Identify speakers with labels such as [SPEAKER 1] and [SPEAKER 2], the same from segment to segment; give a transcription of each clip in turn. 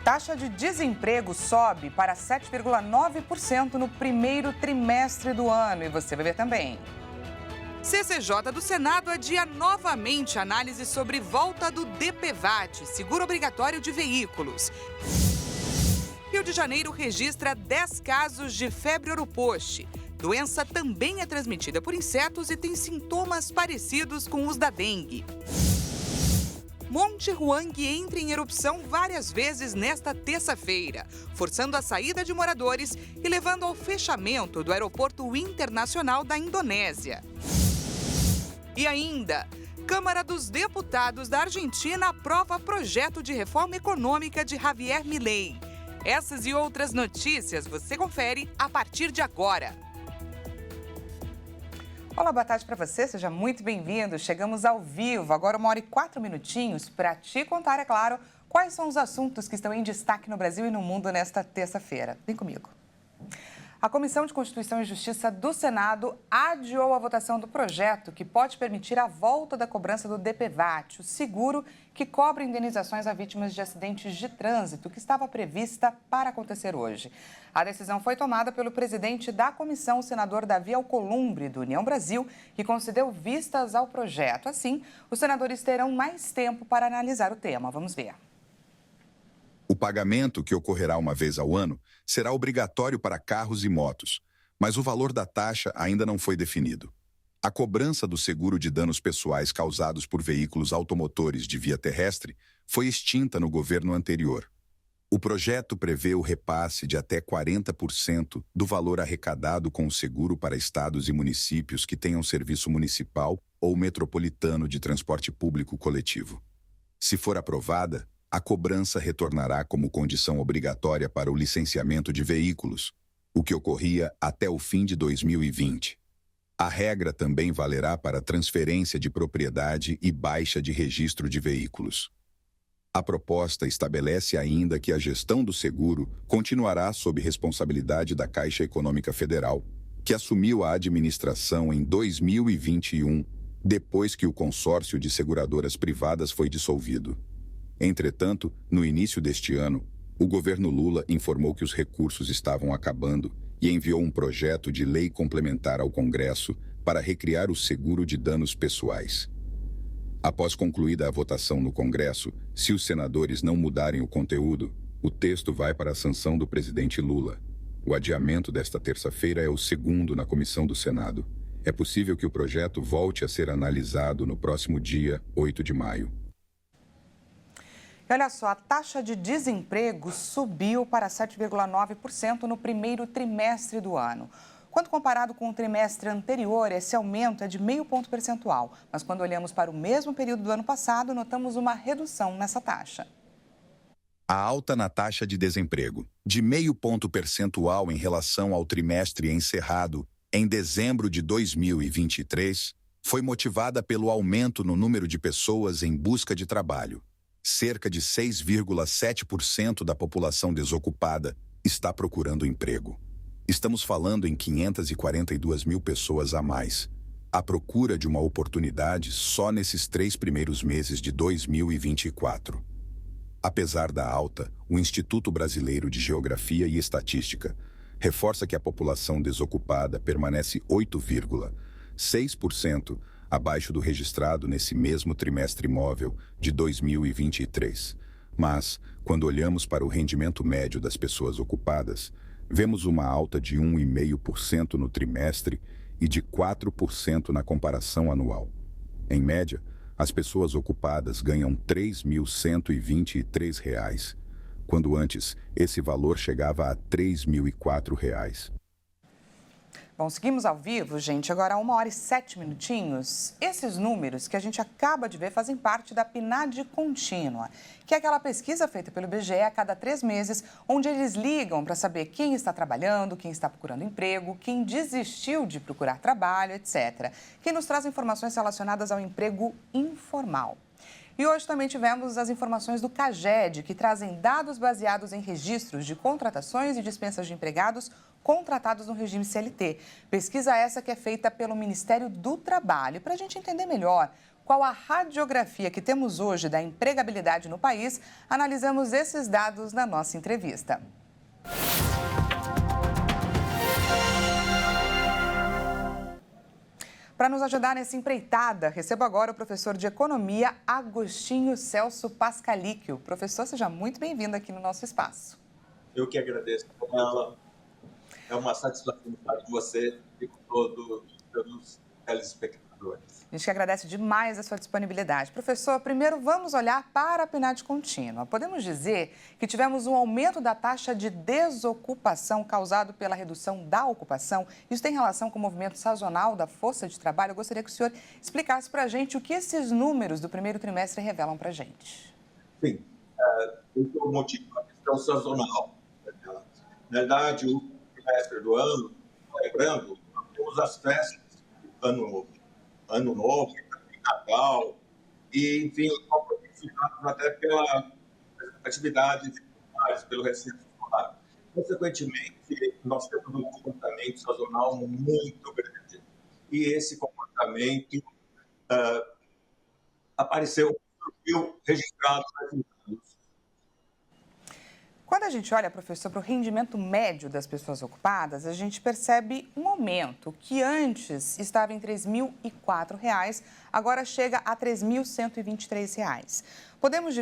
[SPEAKER 1] Taxa de desemprego sobe para 7,9% no primeiro trimestre do ano. E você vai ver também. CCJ do Senado adia novamente análise sobre volta do DPVAT, seguro obrigatório de veículos. Rio de Janeiro registra 10 casos de febre oropouche. Doença também é transmitida por insetos e tem sintomas parecidos com os da dengue. Monte Huang entra em erupção várias vezes nesta terça-feira, forçando a saída de moradores e levando ao fechamento do aeroporto internacional da Indonésia. E ainda, Câmara dos Deputados da Argentina aprova projeto de reforma econômica de Javier Milei. Essas e outras notícias você confere a partir de agora. Olá, boa tarde para você, seja muito bem-vindo. Chegamos ao vivo, agora 1h04 minutinhos, para te contar, é claro, quais são os assuntos que estão em destaque no Brasil e no mundo nesta terça-feira. Vem comigo. A Comissão de Constituição e Justiça do Senado adiou a votação do projeto que pode permitir a volta da cobrança do DPVAT, o seguro que cobre indenizações a vítimas de acidentes de trânsito, que estava prevista para acontecer hoje. A decisão foi tomada pelo presidente da comissão, o senador Davi Alcolumbre, do União Brasil, que concedeu vistas ao projeto. Assim, os senadores terão mais tempo para analisar o tema. Vamos ver.
[SPEAKER 2] O pagamento, que ocorrerá uma vez ao ano, será obrigatório para carros e motos, mas o valor da taxa ainda não foi definido. A cobrança do seguro de danos pessoais causados por veículos automotores de via terrestre foi extinta no governo anterior. O projeto prevê o repasse de até 40% do valor arrecadado com o seguro para estados e municípios que tenham serviço municipal ou metropolitano de transporte público coletivo. Se for aprovada, a cobrança retornará como condição obrigatória para o licenciamento de veículos, o que ocorria até o fim de 2020. A regra também valerá para transferência de propriedade e baixa de registro de veículos. A proposta estabelece ainda que a gestão do seguro continuará sob responsabilidade da Caixa Econômica Federal, que assumiu a administração em 2021, depois que o consórcio de seguradoras privadas foi dissolvido. Entretanto, no início deste ano, o governo Lula informou que os recursos estavam acabando e enviou um projeto de lei complementar ao Congresso para recriar o seguro de danos pessoais. Após concluída a votação no Congresso, se os senadores não mudarem o conteúdo, o texto vai para a sanção do presidente Lula. O adiamento desta terça-feira é o segundo na comissão do Senado. É possível que o projeto volte a ser analisado no próximo dia 8 de maio.
[SPEAKER 1] E olha só, a taxa de desemprego subiu para 7,9% no primeiro trimestre do ano. Quando comparado com o trimestre anterior, esse aumento é de 0,5 ponto percentual. Mas quando olhamos para o mesmo período do ano passado, notamos uma redução nessa taxa.
[SPEAKER 2] A alta na taxa de desemprego, de 0,5 ponto percentual em relação ao trimestre encerrado em dezembro de 2023, foi motivada pelo aumento no número de pessoas em busca de trabalho. Cerca de 6,7% da população desocupada está procurando emprego. Estamos falando em 542 mil pessoas a mais, à procura de uma oportunidade só nesses 3 primeiros meses de 2024. Apesar da alta, o Instituto Brasileiro de Geografia e Estatística reforça que a população desocupada permanece 8,6% abaixo do registrado nesse mesmo trimestre móvel de 2023. Mas, quando olhamos para o rendimento médio das pessoas ocupadas, vemos uma alta de 1,5% no trimestre e de 4% na comparação anual. Em média, as pessoas ocupadas ganham R$ 3.123, quando antes esse valor chegava a R$ 3.004.
[SPEAKER 1] Bom, seguimos ao vivo, gente, agora 1h07 minutinhos. Esses números que a gente acaba de ver fazem parte da PNAD Contínua, que é aquela pesquisa feita pelo IBGE a cada 3 meses, onde eles ligam para saber quem está trabalhando, quem está procurando emprego, quem desistiu de procurar trabalho, etc. Quem nos traz informações relacionadas ao emprego informal. E hoje também tivemos as informações do CAGED, que trazem dados baseados em registros de contratações e dispensas de empregados contratados no regime CLT. Pesquisa essa que é feita pelo Ministério do Trabalho. Para a gente entender melhor qual a radiografia que temos hoje da empregabilidade no país, analisamos esses dados na nossa entrevista. Para nos ajudar nessa empreitada, recebo agora o professor de Economia, Agostinho Celso Pascalicio. Professor, seja muito bem-vindo aqui no nosso espaço.
[SPEAKER 3] Eu que agradeço, Daniela. É uma satisfação estar com você e com todos os telespectadores.
[SPEAKER 1] A gente que agradece demais a sua disponibilidade. Professor, primeiro vamos olhar para a PNAD contínua. Podemos dizer que tivemos um aumento da taxa de desocupação causado pela redução da ocupação? Isso tem relação com o movimento sazonal da força de trabalho? Eu gostaria que o senhor explicasse para a gente o que esses números do primeiro trimestre revelam para a gente.
[SPEAKER 3] Sim, esse é o motivo, a questão sazonal. Na verdade, o trimestre do ano, lembrando, temos as festas do Ano Novo, Natal, e, enfim, comprometidos até pela atividade escolares, pelo recesso escolar. Consequentemente, nós temos um comportamento sazonal muito grande. E esse comportamento apareceu registrado nos dados.
[SPEAKER 1] Quando a gente olha, professor, para o rendimento médio das pessoas ocupadas, a gente percebe um aumento que antes estava em R$ 3.004, agora chega a R$ 3.123. Podemos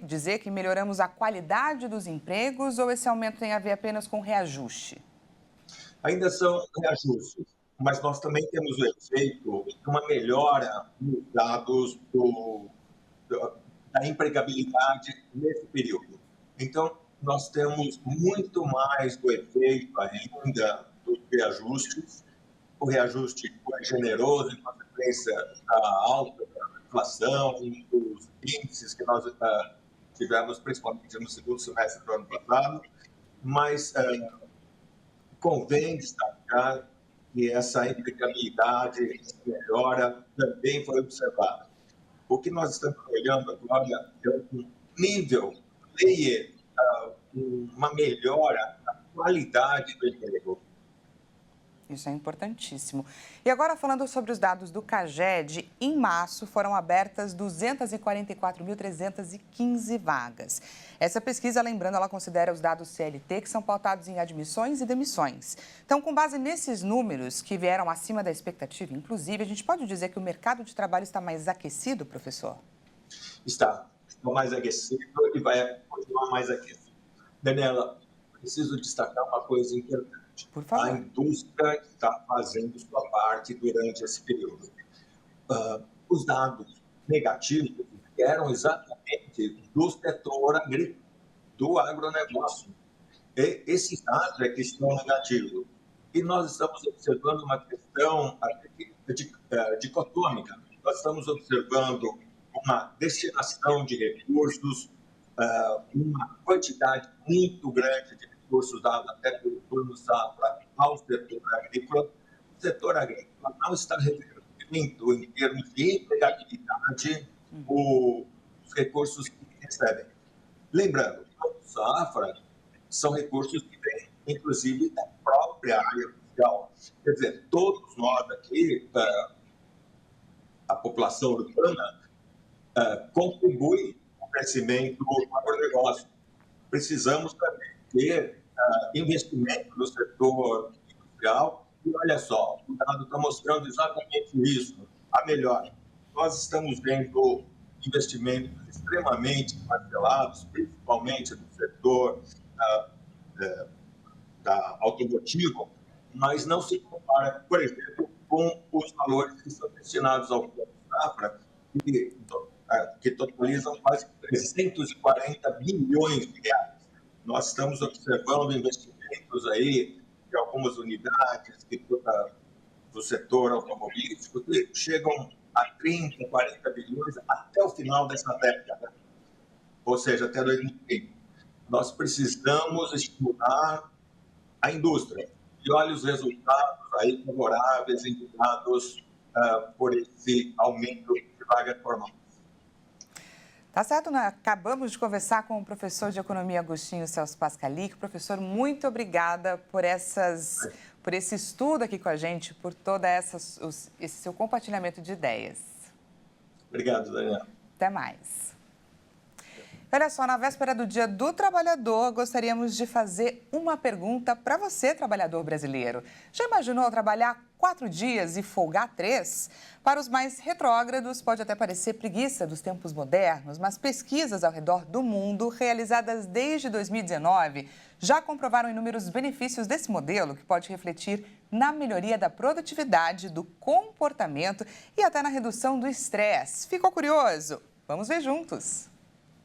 [SPEAKER 1] dizer que melhoramos a qualidade dos empregos ou esse aumento tem a ver apenas com reajuste?
[SPEAKER 3] Ainda são reajustes, mas nós também temos o efeito de uma melhora nos dados da empregabilidade nesse período. Então, nós temos muito mais do efeito ainda dos reajustes. O reajuste foi generoso em consequência da alta da inflação, dos índices que nós tivemos, principalmente no segundo semestre do ano passado, mas convém destacar que essa empregabilidade, essa melhora também foi observada. O que nós estamos olhando agora é um nível layer, uma melhora da qualidade do emprego.
[SPEAKER 1] Isso é importantíssimo. E agora, falando sobre os dados do CAGED, em março foram abertas 244.315 vagas. Essa pesquisa, lembrando, ela considera os dados CLT, que são pautados em admissões e demissões. Então, com base nesses números que vieram acima da expectativa, inclusive, a gente pode dizer que o mercado de trabalho está mais aquecido, professor?
[SPEAKER 3] Está mais aquecido e vai continuar mais aquecido. Daniela, preciso destacar uma coisa importante.
[SPEAKER 1] Por favor.
[SPEAKER 3] A indústria está fazendo sua parte durante esse período. Os dados negativos vieram exatamente do setor agrícola, do agronegócio. E esses dados é que estão negativos. E nós estamos observando uma questão dicotômica. Nós estamos observando uma destinação de recursos, uma quantidade muito grande de recursos dados até pelo plano safra ao setor agrícola. O setor agrícola não está revertendo em termos de empregabilidade os recursos que recebem. Lembrando, o plano safra são recursos que vêm, inclusive, da própria área fiscal. Quer dizer, todos nós aqui, a população urbana, contribui para o crescimento do agronegócio. Precisamos também ter investimento no setor industrial. E olha só, o dado está mostrando exatamente isso, a melhora. Nós estamos vendo investimentos extremamente parcelados, principalmente no setor da automotivo, mas não se compara, por exemplo, com os valores que são destinados ao plano safra, que totalizam quase 340 bilhões de reais. Nós estamos observando investimentos aí de algumas unidades do setor automobilístico que chegam a 30, 40 bilhões até o final dessa década, ou seja, até 2030. Nós precisamos estimular a indústria. E olha os resultados aí favoráveis indicados por esse aumento de vagas formais.
[SPEAKER 1] Tá certo, né? Acabamos de conversar com o professor de Economia Agostinho Celso Pascalicio. Professor, muito obrigada por esse estudo aqui com a gente, por todo esse seu compartilhamento de ideias.
[SPEAKER 3] Obrigado, Daniel.
[SPEAKER 1] Até mais. Olha só, na véspera do Dia do Trabalhador, gostaríamos de fazer uma pergunta para você, trabalhador brasileiro. Já imaginou trabalhar 4 dias e folgar 3? Para os mais retrógrados, pode até parecer preguiça dos tempos modernos, mas pesquisas ao redor do mundo, realizadas desde 2019, já comprovaram inúmeros benefícios desse modelo, que pode refletir na melhoria da produtividade, do comportamento e até na redução do estresse. Ficou curioso? Vamos ver juntos.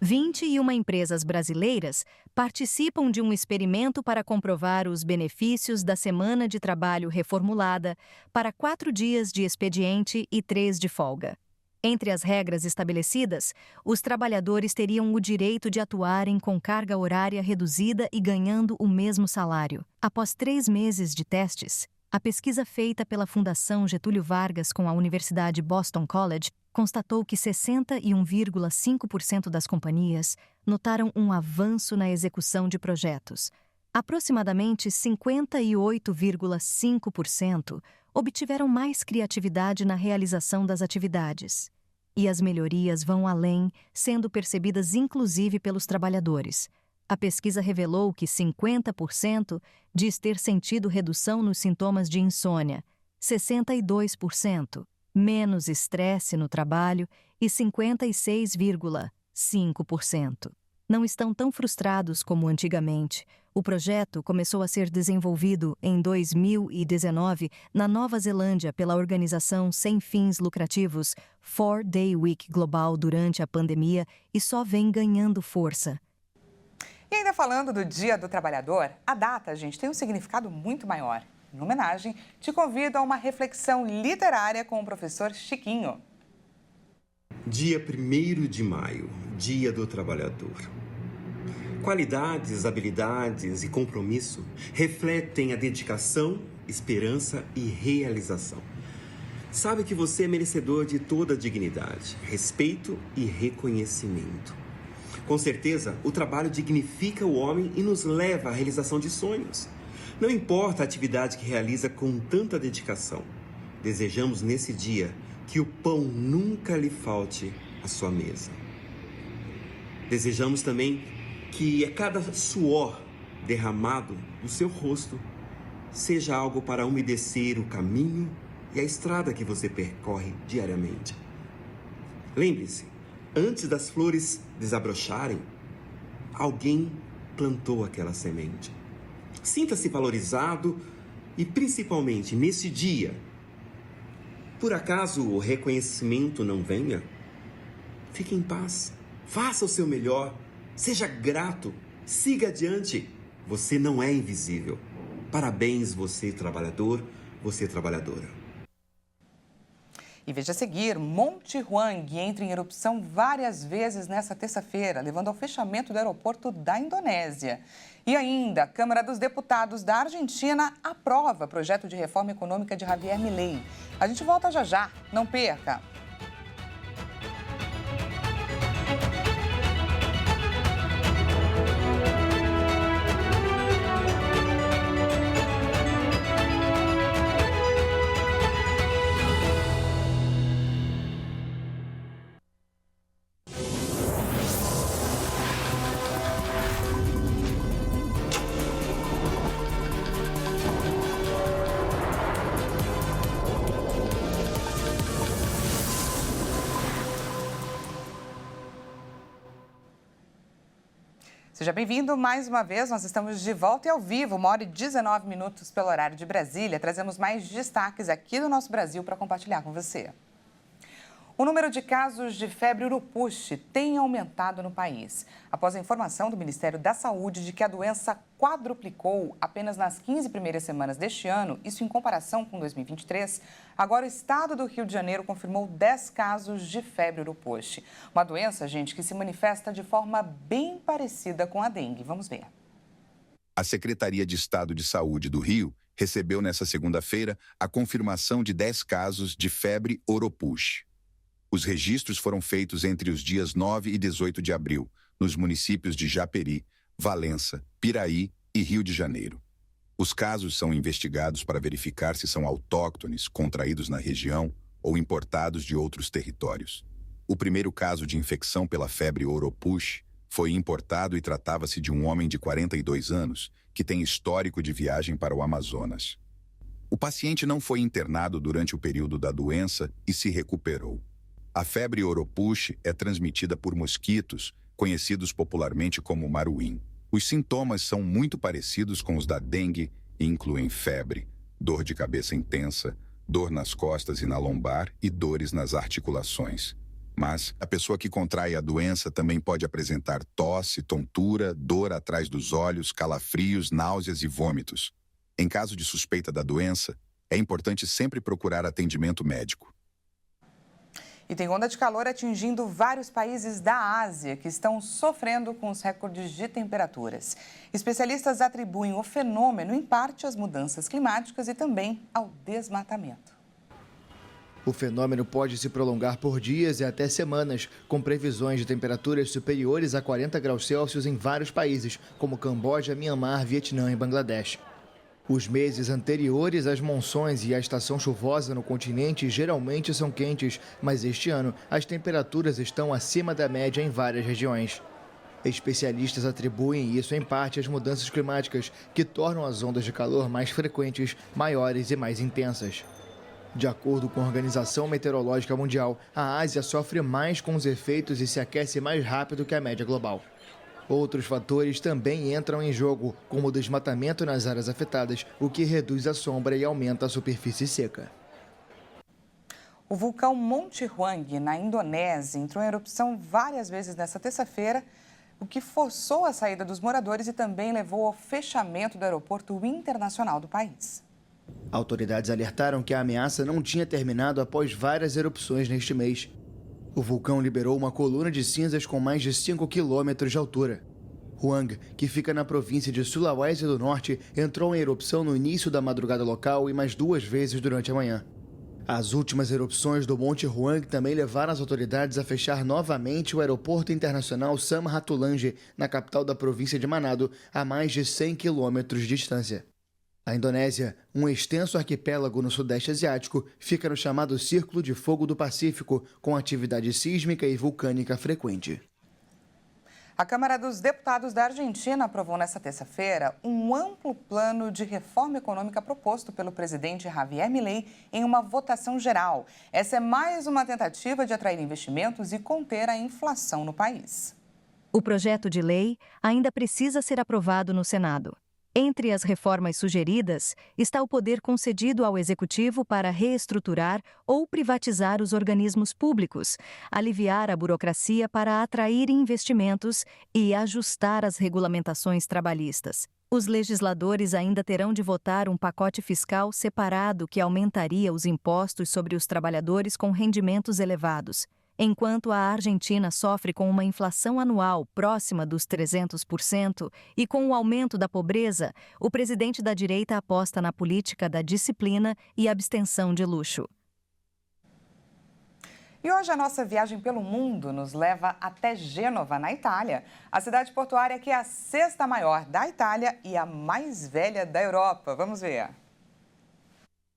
[SPEAKER 4] 21 empresas brasileiras participam de um experimento para comprovar os benefícios da semana de trabalho reformulada para 4 dias de expediente e 3 de folga. Entre as regras estabelecidas, os trabalhadores teriam o direito de atuarem com carga horária reduzida e ganhando o mesmo salário. Após 3 meses de testes, a pesquisa feita pela Fundação Getúlio Vargas com a Universidade Boston College constatou que 61,5% das companhias notaram um avanço na execução de projetos. Aproximadamente 58,5% obtiveram mais criatividade na realização das atividades. E as melhorias vão além, sendo percebidas inclusive pelos trabalhadores. A pesquisa revelou que 50% diz ter sentido redução nos sintomas de insônia, 62%, menos estresse no trabalho e 56,5%. Não estão tão frustrados como antigamente. O projeto começou a ser desenvolvido em 2019 na Nova Zelândia pela organização sem fins lucrativos 4-Day Week Global durante a pandemia e só vem ganhando força.
[SPEAKER 1] E ainda falando do Dia do Trabalhador, a data, gente, tem um significado muito maior. Em homenagem, te convido a uma reflexão literária com o professor Chiquinho.
[SPEAKER 5] Dia 1º de maio, Dia do Trabalhador. Qualidades, habilidades e compromisso refletem a dedicação, esperança e realização. Sabe que você é merecedor de toda a dignidade, respeito e reconhecimento. Com certeza, o trabalho dignifica o homem e nos leva à realização de sonhos. Não importa a atividade que realiza com tanta dedicação. Desejamos nesse dia que o pão nunca lhe falte à sua mesa. Desejamos também que a cada suor derramado no seu rosto seja algo para umedecer o caminho e a estrada que você percorre diariamente. Lembre-se, antes das flores desabrocharem, alguém plantou aquela semente. Sinta-se valorizado e, principalmente, nesse dia, por acaso o reconhecimento não venha? Fique em paz, faça o seu melhor, seja grato, siga adiante. Você não é invisível. Parabéns, você trabalhador, você trabalhadora.
[SPEAKER 1] E veja a seguir, Monte Huang entra em erupção várias vezes nesta terça-feira, levando ao fechamento do aeroporto da Indonésia. E ainda, a Câmara dos Deputados da Argentina aprova projeto de reforma econômica de Javier Milei. A gente volta já já, não perca! Seja bem-vindo mais uma vez, nós estamos de volta e ao vivo, 1h19 pelo horário de Brasília. Trazemos mais destaques aqui do nosso Brasil para compartilhar com você. O número de casos de febre urupuche tem aumentado no país. Após a informação do Ministério da Saúde de que a doença quadruplicou apenas nas 15 primeiras semanas deste ano, isso em comparação com 2023, agora o estado do Rio de Janeiro confirmou 10 casos de febre urupuche. Uma doença, gente, que se manifesta de forma bem parecida com a dengue. Vamos ver.
[SPEAKER 2] A Secretaria de Estado de Saúde do Rio recebeu nesta segunda-feira a confirmação de 10 casos de febre urupuche. Os registros foram feitos entre os dias 9 e 18 de abril, nos municípios de Japeri, Valença, Piraí e Rio de Janeiro. Os casos são investigados para verificar se são autóctones, contraídos na região ou importados de outros territórios. O primeiro caso de infecção pela febre Oropouche foi importado e tratava-se de um homem de 42 anos que tem histórico de viagem para o Amazonas. O paciente não foi internado durante o período da doença e se recuperou. A febre Oropouche é transmitida por mosquitos, conhecidos popularmente como maruim. Os sintomas são muito parecidos com os da dengue e incluem febre, dor de cabeça intensa, dor nas costas e na lombar e dores nas articulações. Mas a pessoa que contrai a doença também pode apresentar tosse, tontura, dor atrás dos olhos, calafrios, náuseas e vômitos. Em caso de suspeita da doença, é importante sempre procurar atendimento médico.
[SPEAKER 1] E tem onda de calor atingindo vários países da Ásia que estão sofrendo com os recordes de temperaturas. Especialistas atribuem o fenômeno, em parte, às mudanças climáticas e também ao desmatamento.
[SPEAKER 6] O fenômeno pode se prolongar por dias e até semanas, com previsões de temperaturas superiores a 40 graus Celsius em vários países, como Camboja, Mianmar, Vietnã e Bangladesh. Os meses anteriores às monções e à estação chuvosa no continente geralmente são quentes, mas este ano as temperaturas estão acima da média em várias regiões. Especialistas atribuem isso em parte às mudanças climáticas, que tornam as ondas de calor mais frequentes, maiores e mais intensas. De acordo com a Organização Meteorológica Mundial, a Ásia sofre mais com os efeitos e se aquece mais rápido que a média global. Outros fatores também entram em jogo, como o desmatamento nas áreas afetadas, o que reduz a sombra e aumenta a superfície seca.
[SPEAKER 1] O vulcão Monte Huang, na Indonésia, entrou em erupção várias vezes nesta terça-feira, o que forçou a saída dos moradores e também levou ao fechamento do aeroporto internacional do país.
[SPEAKER 6] Autoridades alertaram que a ameaça não tinha terminado após várias erupções neste mês. O vulcão liberou uma coluna de cinzas com mais de 5 quilômetros de altura. Huang, que fica na província de Sulawesi do Norte, entrou em erupção no início da madrugada local e mais 2 vezes durante a manhã. As últimas erupções do Monte Huang também levaram as autoridades a fechar novamente o aeroporto internacional Samratulangi, na capital da província de Manado, a mais de 100 quilômetros de distância. A Indonésia, um extenso arquipélago no Sudeste Asiático, fica no chamado Círculo de Fogo do Pacífico, com atividade sísmica e vulcânica frequente.
[SPEAKER 1] A Câmara dos Deputados da Argentina aprovou nesta terça-feira um amplo plano de reforma econômica proposto pelo presidente Javier Milei em uma votação geral. Essa é mais uma tentativa de atrair investimentos e conter a inflação no país.
[SPEAKER 4] O projeto de lei ainda precisa ser aprovado no Senado. Entre as reformas sugeridas está o poder concedido ao Executivo para reestruturar ou privatizar os organismos públicos, aliviar a burocracia para atrair investimentos e ajustar as regulamentações trabalhistas. Os legisladores ainda terão de votar um pacote fiscal separado que aumentaria os impostos sobre os trabalhadores com rendimentos elevados. Enquanto a Argentina sofre com uma inflação anual próxima dos 300% e com o aumento da pobreza, o presidente da direita aposta na política da disciplina e abstenção de luxo.
[SPEAKER 1] E hoje a nossa viagem pelo mundo nos leva até Gênova, na Itália. A cidade portuária que é a 6ª maior da Itália e a mais velha da Europa. Vamos ver.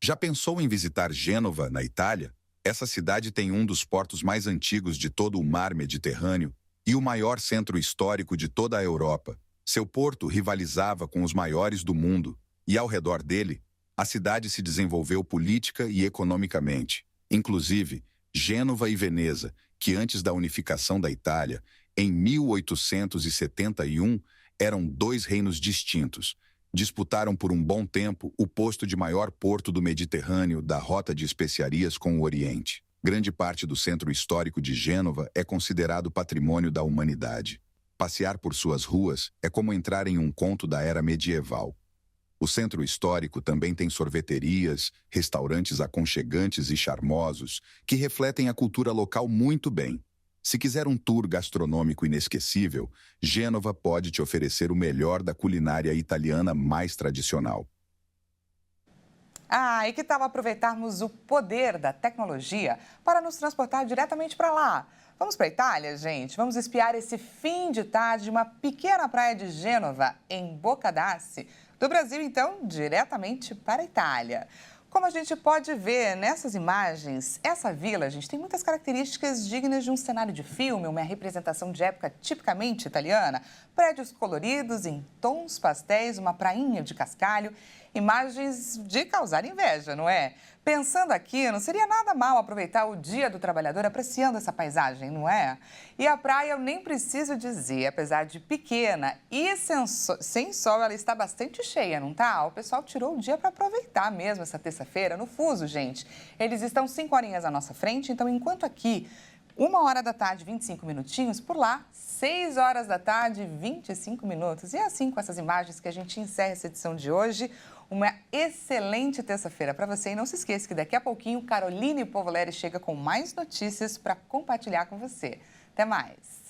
[SPEAKER 2] Já pensou em visitar Gênova, na Itália? Essa cidade tem um dos portos mais antigos de todo o mar Mediterrâneo e o maior centro histórico de toda a Europa. Seu porto rivalizava com os maiores do mundo e, ao redor dele, a cidade se desenvolveu política e economicamente. Inclusive, Gênova e Veneza, que antes da unificação da Itália, em 1871, eram 2 reinos distintos. Disputaram por um bom tempo o posto de maior porto do Mediterrâneo da rota de especiarias com o Oriente. Grande parte do centro histórico de Gênova é considerado patrimônio da humanidade. Passear por suas ruas é como entrar em um conto da era medieval. O centro histórico também tem sorveterias, restaurantes aconchegantes e charmosos que refletem a cultura local muito bem. Se quiser um tour gastronômico inesquecível, Gênova pode te oferecer o melhor da culinária italiana mais tradicional.
[SPEAKER 1] E que tal aproveitarmos o poder da tecnologia para nos transportar diretamente para lá? Vamos para a Itália, gente? Vamos espiar esse fim de tarde de uma pequena praia de Gênova, em Boca d'Assi. Do Brasil, então, diretamente para a Itália. Como a gente pode ver nessas imagens, essa vila, gente, tem muitas características dignas de um cenário de filme, uma representação de época tipicamente italiana. Prédios coloridos em tons pastéis, uma prainha de cascalho, imagens de causar inveja, não é? Pensando aqui, não seria nada mal aproveitar o Dia do Trabalhador apreciando essa paisagem, não é? E a praia, eu nem preciso dizer, apesar de pequena e sem sol, ela está bastante cheia, não tá? O pessoal tirou o dia para aproveitar mesmo essa terça-feira no fuso, gente. Eles estão 5 horinhas à nossa frente, então enquanto aqui 1h da tarde, 25 minutinhos, por lá, 6 horas da tarde, 25 minutos. E é assim, com essas imagens, que a gente encerra essa edição de hoje. Uma excelente terça-feira para você. E não se esqueça que daqui a pouquinho, Caroline Povoleri chega com mais notícias para compartilhar com você. Até mais!